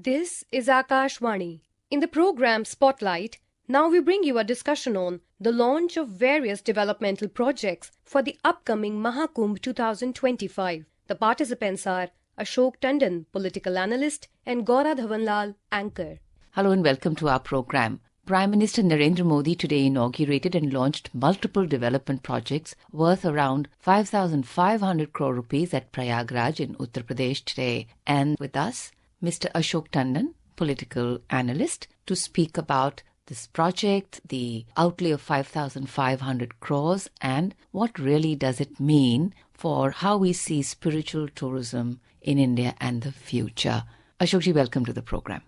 This is Akashvani. In the program Spotlight, now we bring you a discussion on the launch of various developmental projects for the upcoming Mahakumbh 2025. The participants are Ashok Tandon, political analyst, and Gaura Dhawanlal, anchor. Hello and welcome to our program. Prime Minister Narendra Modi today inaugurated and launched multiple development projects worth around 5,500 crore rupees at Prayagraj in Uttar Pradesh today. And with us, Mr. Ashok Tandon, political analyst, to speak about this project, the outlay of 5,500 crores, and what really does it mean for how we see spiritual tourism in India and the future. Ashokji, welcome to the program.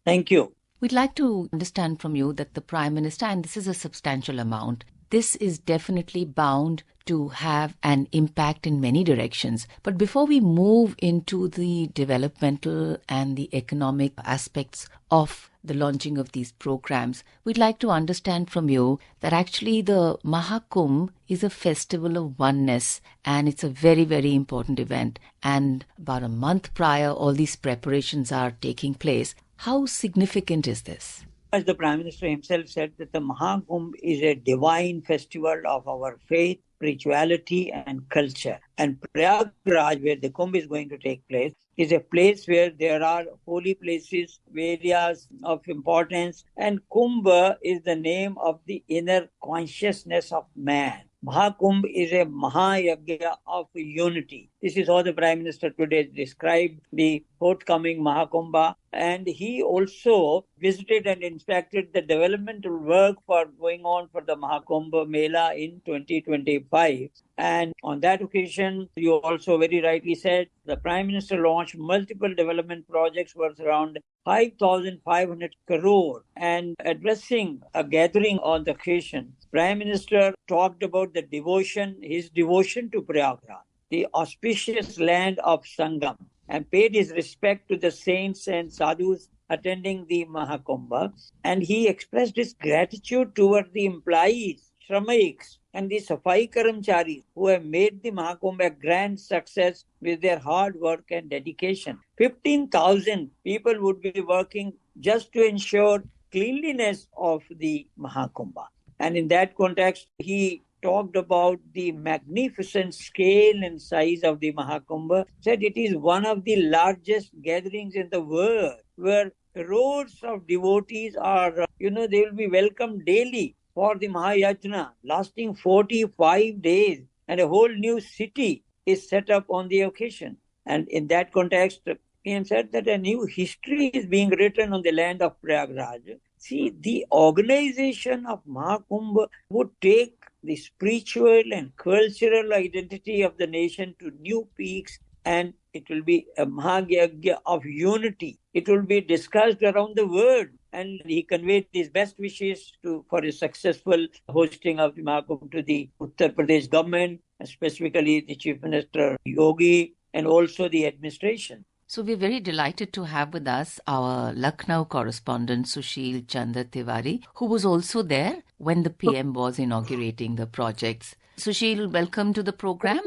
Thank you. We'd like to understand from you that the Prime Minister, and this is a substantial amount, this is definitely bound to have an impact in many directions. But before we move into the developmental and the economic aspects of the launching of these programs, we'd like to understand from you that actually the Mahakumbh is a festival of oneness, and it's a very, very important event. And about a month prior, all these preparations are taking place. How significant is this? As the Prime Minister himself said, that the Mahakumbh is a divine festival of our faith, spirituality and culture. And Prayagraj, where the Kumbh is going to take place, is a place where there are holy places, areas of importance. And Kumbh is the name of the inner consciousness of man. Mahakumbh is a Mahayagya of unity. This is how the Prime Minister today described the forthcoming Mahakumbh. And he also visited and inspected the developmental work for going on for the Mahakumbh Mela in 2025. And on that occasion, you also very rightly said, the Prime Minister launched multiple development projects worth around 5,500 crore. And addressing a gathering on the occasion, Prime Minister talked about the devotion, his devotion to Prayagraj, the auspicious land of Sangam, and paid his respect to the saints and sadhus attending the Mahakumbh. And he expressed his gratitude toward the employees, Shramiks, and the Safai Karamcharis who have made the Mahakumbh a grand success with their hard work and dedication. 15,000 people would be working just to ensure cleanliness of the Mahakumbh. And in that context, he talked about the magnificent scale and size of the Mahakumbh, said it is one of the largest gatherings in the world, where crores of devotees are, they will be welcomed daily for the Mahayajna, lasting 45 days, and a whole new city is set up on the occasion. And in that context, he said that a new history is being written on the land of Prayagraj. See, the organization of Mahakumbh would take the spiritual and cultural identity of the nation to new peaks, and it will be a Mahayagya of unity. It will be discussed around the world. And he conveyed his best wishes for a successful hosting of the Mahakumbh to the Uttar Pradesh government, specifically the Chief Minister Yogi, and also the administration. So we're very delighted to have with us our Lucknow correspondent Sushil Chandra Tiwari, who was also there when the PM was inaugurating the projects. Sushil, welcome to the program.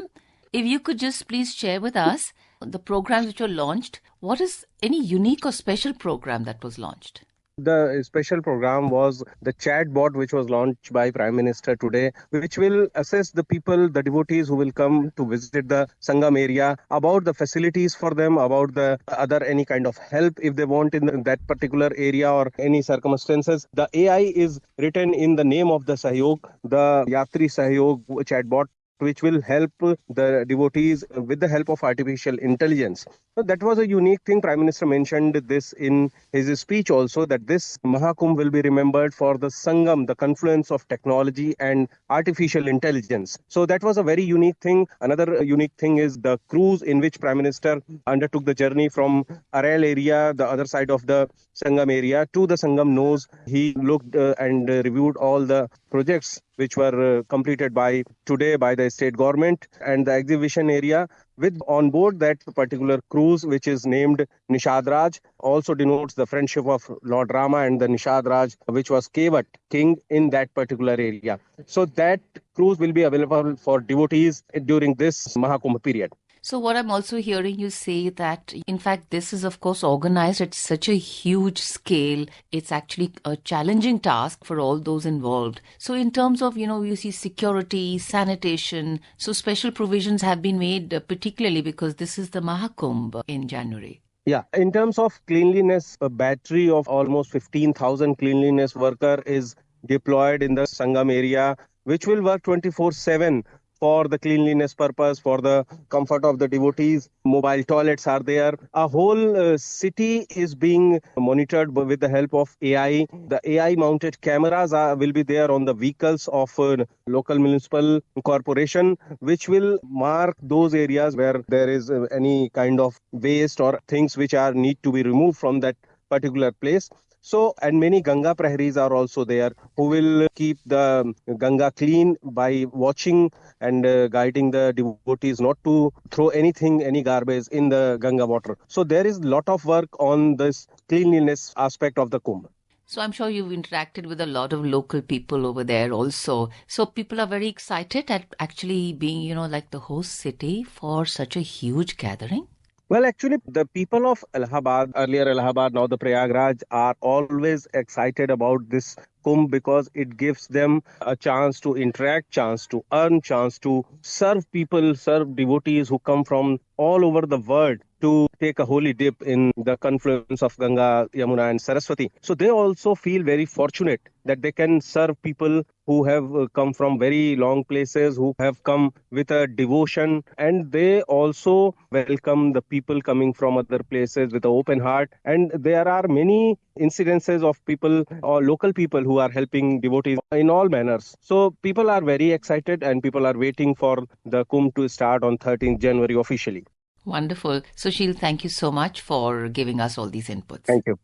If you could just please share with us the programs which were launched. What is any unique or special program that was launched? The special program was the chat bot which was launched by Prime Minister today, which will assess the people, the devotees who will come to visit the Sangam area, about the facilities for them, about the other any kind of help if they want in that particular area or any circumstances. The AI is written in the name of the Sahyog, the Yatri Sahyog chat bot, which will help the devotees with the help of artificial intelligence. So that was a unique thing. Prime Minister mentioned this in his speech also, that this Mahakumbh will be remembered for the Sangam, the confluence of technology and artificial intelligence. So that was a very unique thing. Another unique thing is the cruise in which Prime Minister undertook the journey from Arail area, the other side of the Sangam area, to the Sangam nose. He looked and reviewed all the projects which were completed by today by the state government, and the exhibition area with on board that particular cruise, which is named Nishad Raj, also denotes the friendship of Lord Rama and the Nishad Raj, which was Kevat, king in that particular area. So that cruise will be available for devotees during this Mahakumbh period. So what I'm also hearing you say that, in fact, this is of course organized at such a huge scale. It's actually a challenging task for all those involved. So in terms of, you see security, sanitation, so special provisions have been made particularly because this is the Mahakumbh in January. Yeah, in terms of cleanliness, a battery of almost 15,000 cleanliness worker is deployed in the Sangam area, which will work 24/7 for the cleanliness purpose, for the comfort of the devotees. Mobile toilets are there. A whole city is being monitored with the help of AI. The AI mounted cameras will be there on the vehicles of local municipal corporation, which will mark those areas where there is any kind of waste or things which are need to be removed from that particular place. So, and many Ganga Praharis are also there who will keep the Ganga clean by watching and guiding the devotees not to throw anything, any garbage in the Ganga water. So, there is a lot of work on this cleanliness aspect of the Kumbh. So I'm sure you've interacted with a lot of local people over there also. So people are very excited at actually being, like the host city for such a huge gathering. Well, actually, the people of Allahabad, earlier Allahabad, now the Prayagraj, are always excited about this Kumbh because it gives them a chance to interact, chance to earn, chance to serve people, serve devotees who come from all over the world to take a holy dip in the confluence of Ganga, Yamuna, and Saraswati. So they also feel very fortunate that they can serve people who have come from very long places, who have come with a devotion, and they also welcome the people coming from other places with an open heart. And there are many incidences of people or local people who are helping devotees in all manners. So people are very excited and people are waiting for the Kumbh to start on 13th January officially. Wonderful. Sushil, thank you so much for giving us all these inputs. Thank you.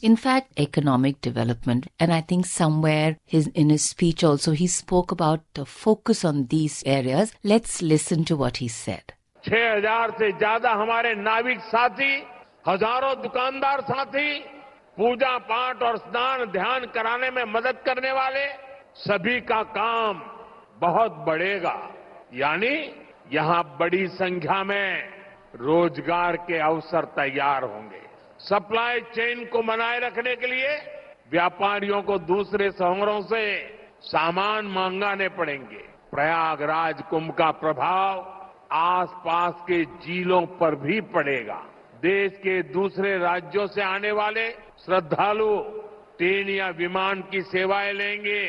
In fact, economic development, and I think somewhere in his speech also, he spoke about the focus on these areas. Let's listen to what he said. 6,000 से ज्यादा हमारे नाविक साथी, हजारों दुकानदार साथी, पूजा पाठ और स्नान ध्यान कराने में मदद करने वाले सभी का काम बहुत बढ़ेगा। यानी यहाँ बड़ी संख्या में रोजगार के अवसर तैयार होंगे। सप्लाई चेन को बनाए रखने के लिए व्यापारियों को दूसरे शहरों से सामान मंगाने पड़ेंगे। प्रयागराज कुंभ का प्रभाव आसपास के जिलों पर भी पड़ेगा। देश के दूसरे राज्यों से आने वाले श्रद्धालु ट्रेन या विमान की सेवाएं लेंगे।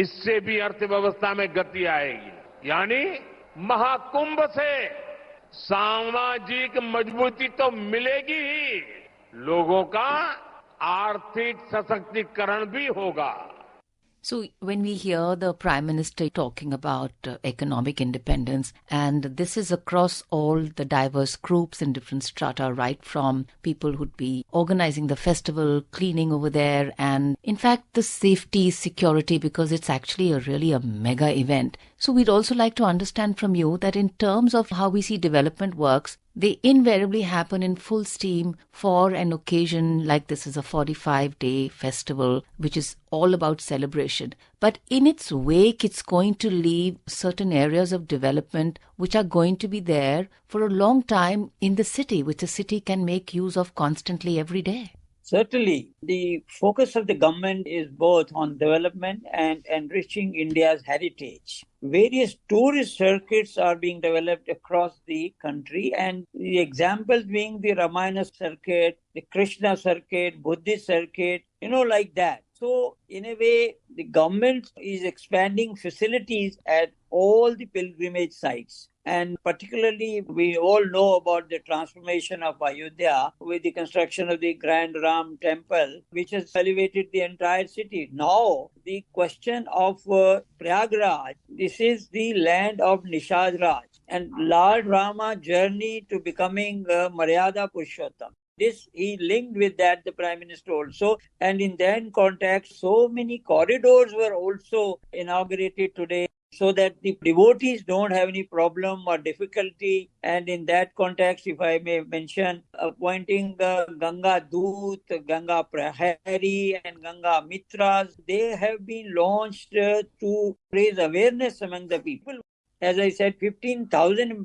इससे भी अर्थव्यवस्था में गति आएगी। यानी महाकुंभ से सामाजिक मजबूती तो मिलेगी ही, लोगों का आर्थिक सशक्तिकरण भी होगा। So when we hear the Prime Minister talking about economic independence, and this is across all the diverse groups and different strata, right from people who'd be organizing the festival, cleaning over there, and in fact the safety, security, because it's actually really a mega event. So we'd also like to understand from you that in terms of how we see development works, they invariably happen in full steam for an occasion like this is a 45-day festival, which is all about celebration. But in its wake, it's going to leave certain areas of development which are going to be there for a long time in the city, which the city can make use of constantly every day. Certainly, the focus of the government is both on development and enriching India's heritage. Various tourist circuits are being developed across the country, and the examples being the Ramayana circuit, the Krishna circuit, Buddhist circuit, like that. So, in a way, the government is expanding facilities at all the pilgrimage sites. And particularly, we all know about the transformation of Ayodhya with the construction of the Grand Ram Temple, which has elevated the entire city. Now, the question of Prayagraj, this is the land of Nishad Raj. And Lord Rama journey to becoming Maryada Purushottam. This he linked with that, the Prime Minister also. And in that context, so many corridors were also inaugurated today, so that the devotees don't have any problem or difficulty. And in that context, if I may mention, appointing Ganga Doot, Ganga Prahari and Ganga Mitras, they have been launched to raise awareness among the people. As I said, 15,000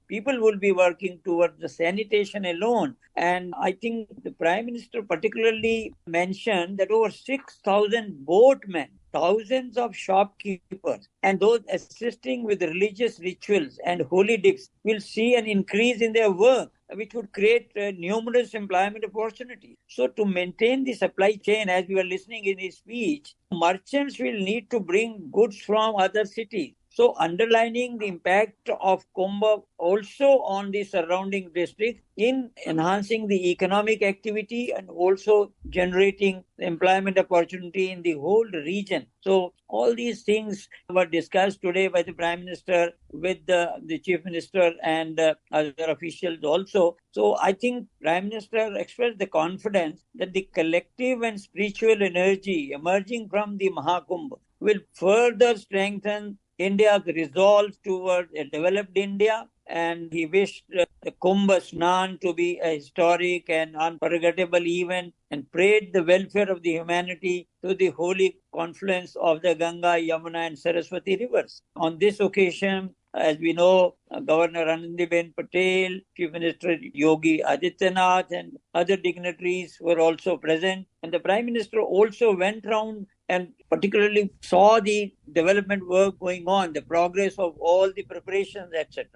people will be working towards the sanitation alone. And I think the Prime Minister particularly mentioned that over 6,000 boatmen, thousands of shopkeepers, and those assisting with religious rituals and holy dips will see an increase in their work, which would create numerous employment opportunities. So, to maintain the supply chain, as we were listening in his speech, merchants will need to bring goods from other cities. So, underlining the impact of Kumbh also on the surrounding districts in enhancing the economic activity and also generating employment opportunity in the whole region. So, all these things were discussed today by the Prime Minister with the Chief Minister and other officials also. So, I think Prime Minister expressed the confidence that the collective and spiritual energy emerging from the Mahakumbh will further strengthen India's resolve towards a developed India, and he wished the Kumbh Snan to be a historic and unforgettable event and prayed the welfare of the humanity through the holy confluence of the Ganga, Yamuna and Saraswati rivers. On this occasion, as we know, Governor Anandiben Patel, Chief Minister Yogi Adityanath and other dignitaries were also present. And the Prime Minister also went round and particularly saw the development work going on, the progress of all the preparations, etc.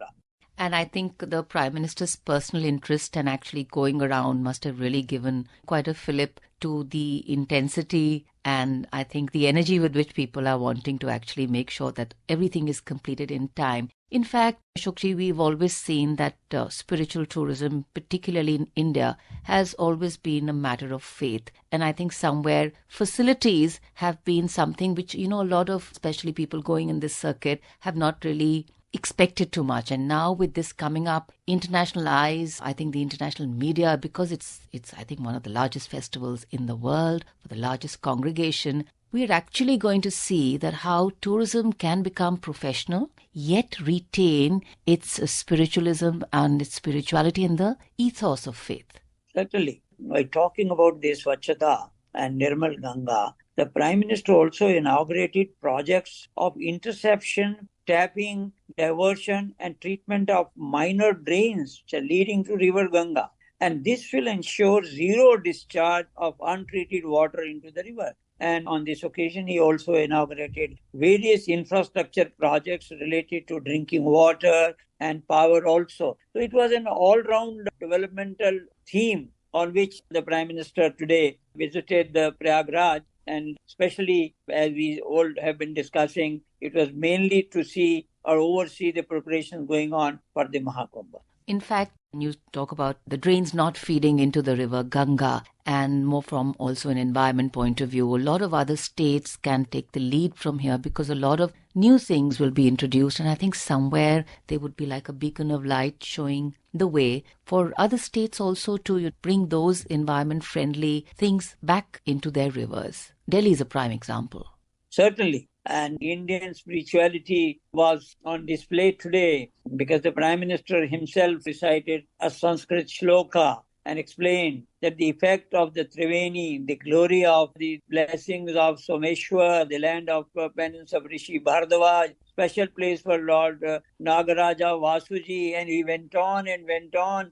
And I think the Prime Minister's personal interest and actually going around must have really given quite a fillip to the intensity and I think the energy with which people are wanting to actually make sure that everything is completed in time. In fact, Ashokji, we've always seen that spiritual tourism, particularly in India, has always been a matter of faith. And I think somewhere facilities have been something which, a lot of, especially people going in this circuit, have not really expected too much. And now with this coming up, international eyes, I think the international media, because it's I think one of the largest festivals in the world, for the largest congregation, we're actually going to see that how tourism can become professional, yet retain its spiritualism and its spirituality in the ethos of faith. Certainly. By talking about this Swachhata and Nirmal Ganga, the Prime Minister also inaugurated projects of interception, tapping, diversion and treatment of minor drains which are leading to River Ganga. And this will ensure zero discharge of untreated water into the river. And on this occasion, he also inaugurated various infrastructure projects related to drinking water and power also. So it was an all-round developmental theme on which the Prime Minister today visited the Prayagraj. And especially as we all have been discussing, it was mainly to see or oversee the preparations going on for the Mahakumbh. In fact, when you talk about the drains not feeding into the river Ganga and more from also an environment point of view, a lot of other states can take the lead from here because a lot of new things will be introduced. And I think somewhere they would be like a beacon of light showing the way for other states also to bring those environment-friendly things back into their rivers. Delhi is a prime example. Certainly. And Indian spirituality was on display today because the Prime Minister himself recited a Sanskrit shloka and explained that the effect of the Triveni, the glory of the blessings of Someshwar, the land of penance of Rishi Bhardwaj, special place for Lord Nagaraja Vasuji, and he went on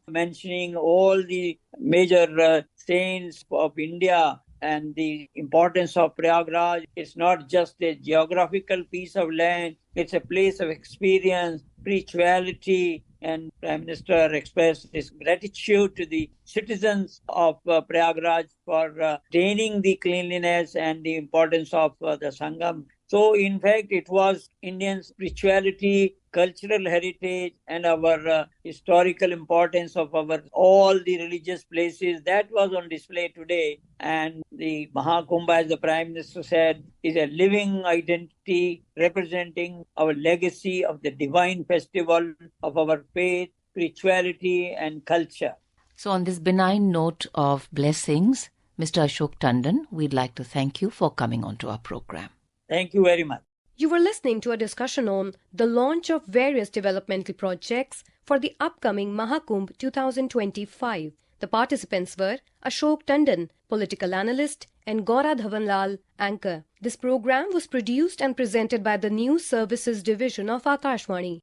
mentioning all the major saints of India. And the importance of Prayagraj is not just a geographical piece of land, it's a place of experience, spirituality, and Prime Minister expressed his gratitude to the citizens of Prayagraj for maintaining the cleanliness and the importance of the Sangam. So, in fact, it was Indian spirituality, cultural heritage, and our historical importance of our all the religious places that was on display today. And the Mahakumbh, as the Prime Minister said, is a living identity representing our legacy of the divine festival of our faith, spirituality, and culture. So, on this benign note of blessings, Mr. Ashok Tandon, we'd like to thank you for coming onto our program. Thank you very much. You were listening to a discussion on the launch of various developmental projects for the upcoming Mahakumbh 2025. The participants were Ashok Tandon, political analyst, and Gaura Dhawanlal, anchor. This program was produced and presented by the News Services Division of Akashvani.